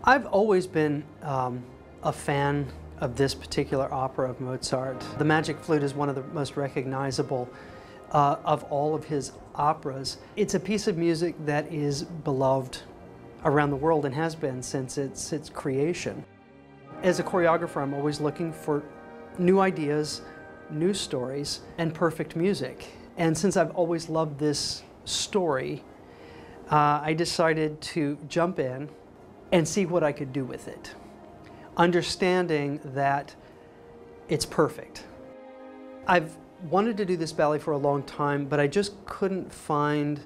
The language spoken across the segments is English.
I've always been a fan of this particular opera of Mozart. The Magic Flute is one of the most recognizable of all of his operas. It's a piece of music that is beloved around the world and has been since its creation. As a choreographer, I'm always looking for new ideas, new stories, and perfect music. And since I've always loved this story, I decided to jump in and see what I could do with it, understanding that it's perfect. I've wanted to do this ballet for a long time, but I just couldn't find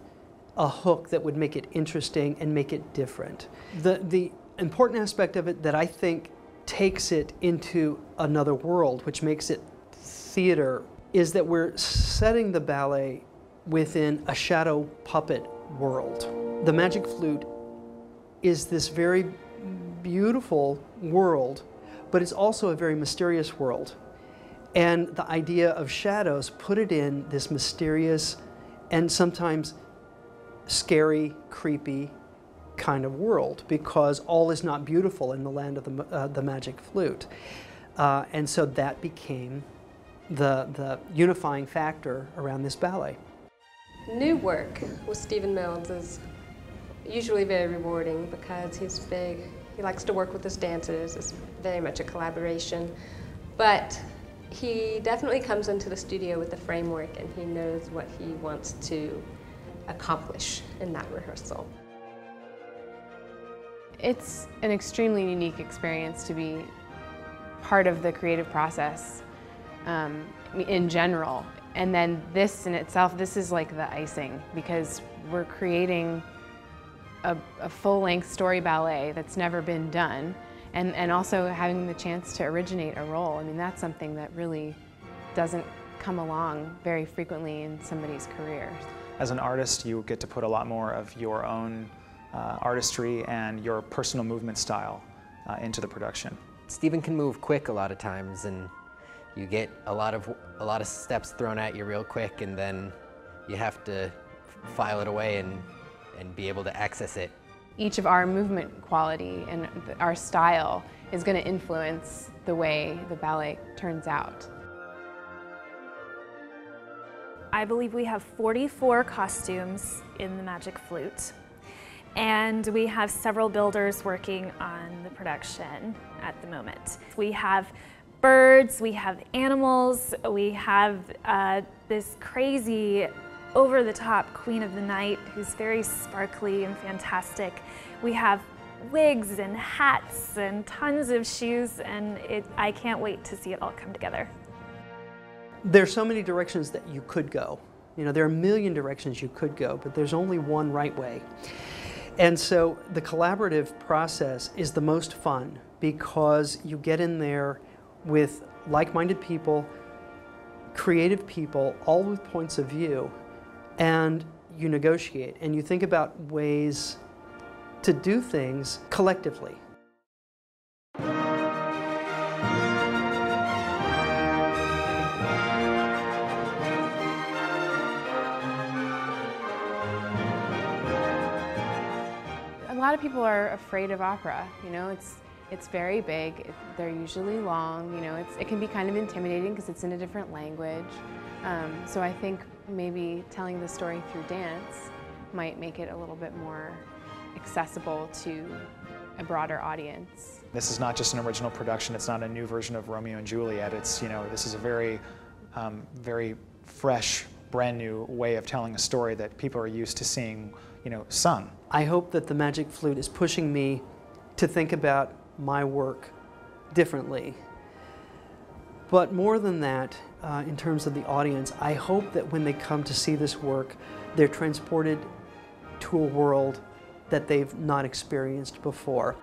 a hook that would make it interesting and make it different. The important aspect of it that I think takes it into another world, which makes it theater, is that we're setting the ballet within a shadow puppet world. The Magic Flute is this very beautiful world, but it's also a very mysterious world. And the idea of shadows put it in this mysterious and sometimes scary, creepy kind of world, because all is not beautiful in the land of the Magic Flute. And so that became the unifying factor around this ballet. New work with Stephen Mills is usually very rewarding because he's big. He likes to work with his dancers. It's very much a collaboration. But he definitely comes into the studio with a framework, and he knows what he wants to accomplish in that rehearsal. It's an extremely unique experience to be part of the creative process in general. And then this in itself, this is like the icing, because we're creating a full-length story ballet that's never been done, and also having the chance to originate a role. I mean, that's something that really doesn't come along very frequently in somebody's career. As an artist, you get to put a lot more of your own artistry and your personal movement style into the production. Stephen can move quick a lot of times, and you get a lot of steps thrown at you real quick, and then you have to file it away and be able to access it. Each of our movement quality and our style is going to influence the way the ballet turns out. I believe we have 44 costumes in the Magic Flute, and we have several builders working on the production at the moment. We have birds, we have animals, we have this crazy over-the-top Queen of the Night who's very sparkly and fantastic. We have wigs and hats and tons of shoes, and I can't wait to see it all come together. There's so many directions that you could go. You know, there are a million directions you could go, but there's only one right way. And so the collaborative process is the most fun, because you get in there with like-minded people, creative people, all with points of view, and you negotiate and you think about ways to do things collectively. A lot of people are afraid of opera. You know, it's very big. They're usually long. You know, it can be kind of intimidating because it's in a different language. So I think maybe telling the story through dance might make it a little bit more accessible to a broader audience. This is not just an original production. It's not a new version of Romeo and Juliet. It's, you know, this is a very, very fresh, brand new way of telling a story that people are used to seeing, you know, sung. I hope that the Magic Flute is pushing me to think about my work differently. But more than that, in terms of the audience, I hope that when they come to see this work, they're transported to a world that they've not experienced before.